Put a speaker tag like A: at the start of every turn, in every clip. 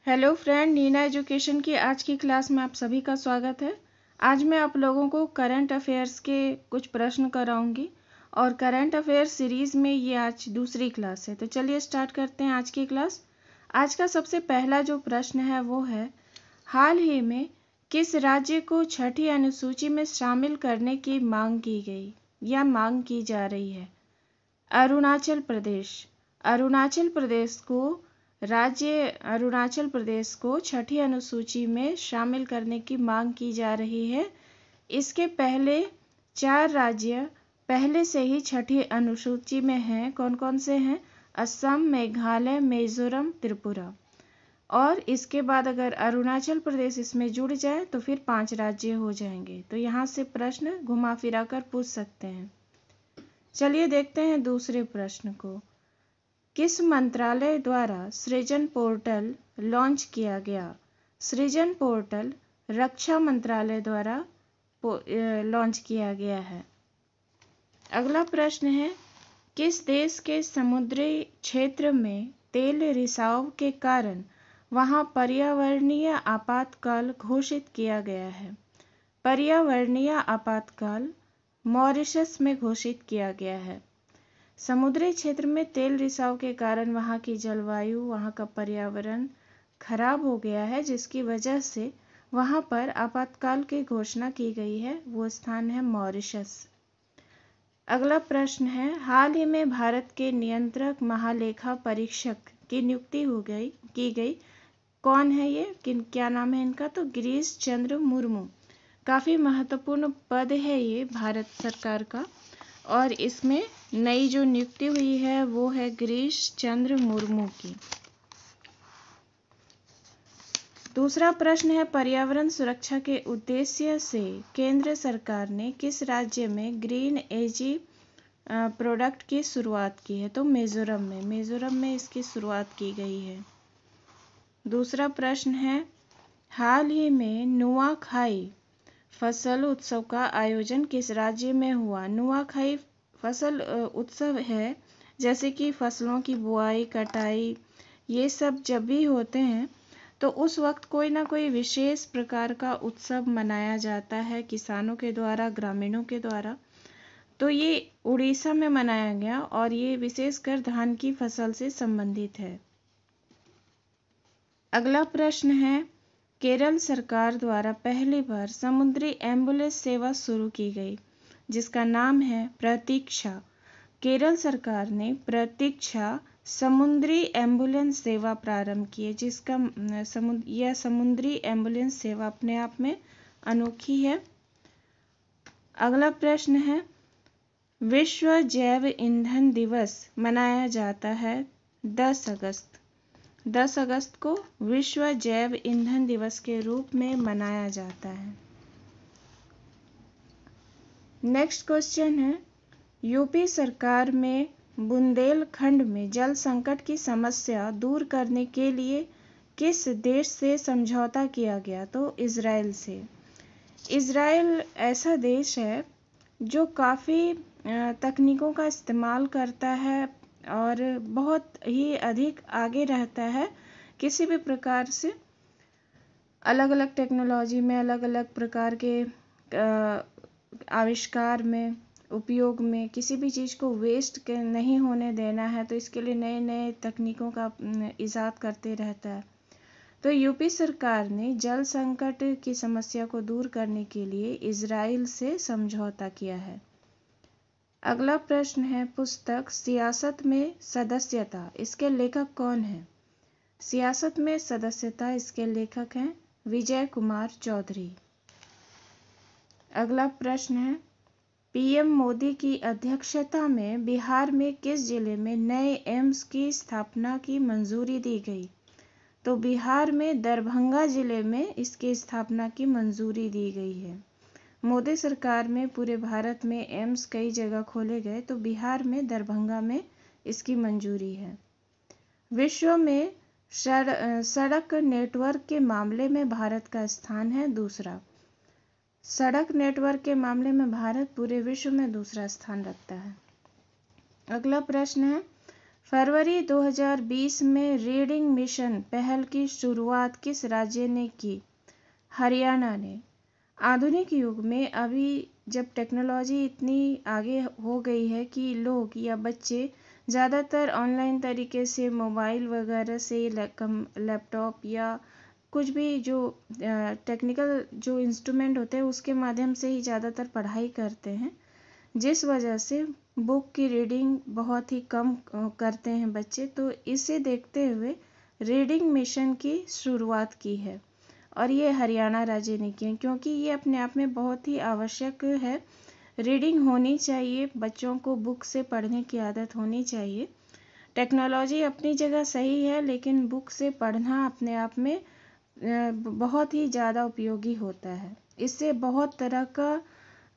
A: Hello friend, Neena education की आज की क्लास में आप सभी का स्वागत है। आज मैं आप लोगों को करंट अफेयर्स के कुछ प्रश्न कराऊंगी और करंट अफेयर्स सीरीज़ में ये आज दूसरी क्लास है। तो चलिए स्टार्ट करते हैं आज की क्लास। आज का सबसे पहला जो प्रश्न है वो है, हाल ही में किस राज्य को छठी अनुसूची में शामिल करने की मांग की गई या मांग की जा रही है? अरुणाचल प्रदेश। अरुणाचल प्रदेश को छठी अनुसूची में शामिल करने की मांग की जा रही है। इसके पहले 4 राज्य पहले से ही छठी अनुसूची में हैं। कौन कौन से हैं? असम, मेघालय, मिजोरम, त्रिपुरा। और इसके बाद अगर अरुणाचल प्रदेश इसमें जुड़ जाए तो फिर 5 राज्य हो जाएंगे। तो यहाँ से प्रश्न घुमा फिरा कर पूछ सकते हैं। चलिए देखते हैं दूसरे प्रश्न को। किस मंत्रालय द्वारा सृजन पोर्टल लॉन्च किया गया? सृजन पोर्टल रक्षा मंत्रालय द्वारा लॉन्च किया गया है। अगला प्रश्न है, किस देश के समुद्री क्षेत्र में तेल रिसाव के कारण वहां पर्यावरणीय आपातकाल घोषित किया गया है? पर्यावरणीय आपातकाल मॉरिशस में घोषित किया गया है। समुद्री क्षेत्र में तेल रिसाव के कारण वहाँ की जलवायु, वहाँ का पर्यावरण खराब हो गया है, जिसकी वजह से वहाँ पर आपातकाल की घोषणा की गई है। वो स्थान है मॉरिशस। अगला प्रश्न है, हाल ही में भारत के नियंत्रक महालेखा परीक्षक की नियुक्ति की गई। कौन है ये? क्या नाम है इनका? तो गिरीश चंद्र मुर्मू। काफ़ी महत्वपूर्ण पद है ये भारत सरकार का, और इसमें नई जो नियुक्ति हुई है वो है गिरीश चंद्र मुर्मू की। दूसरा प्रश्न है, पर्यावरण सुरक्षा के उद्देश्य से केंद्र सरकार ने किस राज्य में ग्रीन एजी प्रोडक्ट की शुरुआत की है? तो मिजोरम में इसकी शुरुआत की गई है। दूसरा प्रश्न है, हाल ही में नुआखाई फसल उत्सव का आयोजन किस राज्य में हुआ? नुआखाई फसल उत्सव है, जैसे कि फसलों की बुआई, कटाई, ये सब जब भी होते हैं तो उस वक्त कोई ना कोई विशेष प्रकार का उत्सव मनाया जाता है किसानों के द्वारा, ग्रामीणों के द्वारा। तो ये उड़ीसा में मनाया गया और ये विशेषकर धान की फसल से संबंधित है। अगला प्रश्न है, केरल सरकार द्वारा पहली बार समुद्री एम्बुलेंस सेवा शुरू की गई, जिसका नाम है प्रतीक्षा। केरल सरकार ने प्रतीक्षा समुद्री एम्बुलेंस सेवा प्रारंभ की है, जिसका यह समुद्री एम्बुलेंस सेवा अपने आप में अनोखी है। अगला प्रश्न है, विश्व जैव ईंधन दिवस मनाया जाता है 10 अगस्त को विश्व जैव ईंधन दिवस के रूप में मनाया जाता है। नेक्स्ट क्वेश्चन है, यूपी सरकार में बुंदेलखंड में जल संकट की समस्या दूर करने के लिए किस देश से समझौता किया गया? तो इजराइल से। इजराइल ऐसा देश है जो काफ़ी तकनीकों का इस्तेमाल करता है और बहुत ही अधिक आगे रहता है किसी भी प्रकार से। अलग अलग टेक्नोलॉजी में, अलग अलग प्रकार के आविष्कार में, उपयोग में, किसी भी चीज़ को वेस्ट नहीं होने देना है, तो इसके लिए नए नए तकनीकों का इजाद करते रहता है। तो यूपी सरकार ने जल संकट की समस्या को दूर करने के लिए इजराइल से समझौता किया है। अगला प्रश्न है, पुस्तक सियासत में सदस्यता, इसके लेखक कौन है? सियासत में सदस्यता, इसके लेखक हैं विजय कुमार चौधरी। अगला प्रश्न है, पीएम मोदी की अध्यक्षता में बिहार में किस जिले में नए एम्स की स्थापना की मंजूरी दी गई? तो बिहार में दरभंगा जिले में इसकी स्थापना की मंजूरी दी गई है। मोदी सरकार में पूरे भारत में एम्स कई जगह खोले गए, तो बिहार में दरभंगा में इसकी मंजूरी है। विश्व में सड़क नेटवर्क के मामले में भारत का स्थान है दूसरा। सड़क नेटवर्क के मामले में भारत पूरे विश्व में दूसरा स्थान रखता है। अगला प्रश्न है, फरवरी 2020 में रीडिंग मिशन पहल की शुरुआत किस राज्य ने की? हरियाणा ने। आधुनिक युग में अभी जब टेक्नोलॉजी इतनी आगे हो गई है कि लोग या बच्चे ज़्यादातर ऑनलाइन तरीके से मोबाइल वगैरह से लैपटॉप या कुछ भी जो टेक्निकल जो इंस्ट्रूमेंट होते हैं उसके माध्यम से ही ज़्यादातर पढ़ाई करते हैं, जिस वजह से बुक की रीडिंग बहुत ही कम करते हैं बच्चे। तो इसे देखते हुए रीडिंग मिशन की शुरुआत की है और ये हरियाणा राज्य ने की है, क्योंकि ये अपने आप में बहुत ही आवश्यक है। रीडिंग होनी चाहिए, बच्चों को बुक से पढ़ने की आदत होनी चाहिए। टेक्नोलॉजी अपनी जगह सही है, लेकिन बुक से पढ़ना अपने आप में बहुत ही ज़्यादा उपयोगी होता है। इससे बहुत तरह का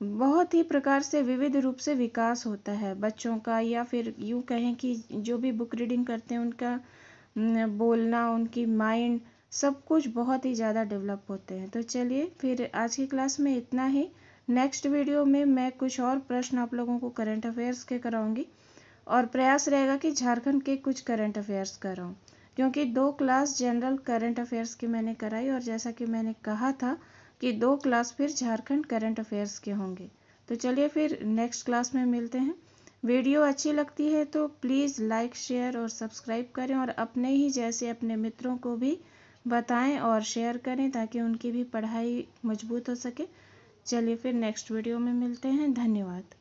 A: बहुत ही प्रकार से विविध रूप से विकास होता है बच्चों का, या फिर यूँ कहें कि जो भी बुक रीडिंग करते हैं उनका बोलना, उनकी माइंड, सब कुछ बहुत ही ज़्यादा डेवलप होते हैं। तो चलिए फिर आज की क्लास में इतना ही। नेक्स्ट वीडियो में मैं कुछ और प्रश्न आप लोगों को करंट अफेयर्स के कराऊंगी और प्रयास रहेगा कि झारखंड के कुछ करंट अफेयर्स कराऊं, क्योंकि 2 क्लास जनरल करंट अफेयर्स की मैंने कराई और जैसा कि मैंने कहा था कि 2 क्लास फिर झारखंड करंट अफेयर्स के होंगे। तो चलिए फिर नेक्स्ट क्लास में मिलते हैं। वीडियो अच्छी लगती है तो प्लीज़ लाइक, शेयर और सब्सक्राइब करें और अपने ही जैसे अपने मित्रों को भी बताएं और शेयर करें ताकि उनकी भी पढ़ाई मजबूत हो सके। चलिए फिर नेक्स्ट वीडियो में मिलते हैं। धन्यवाद।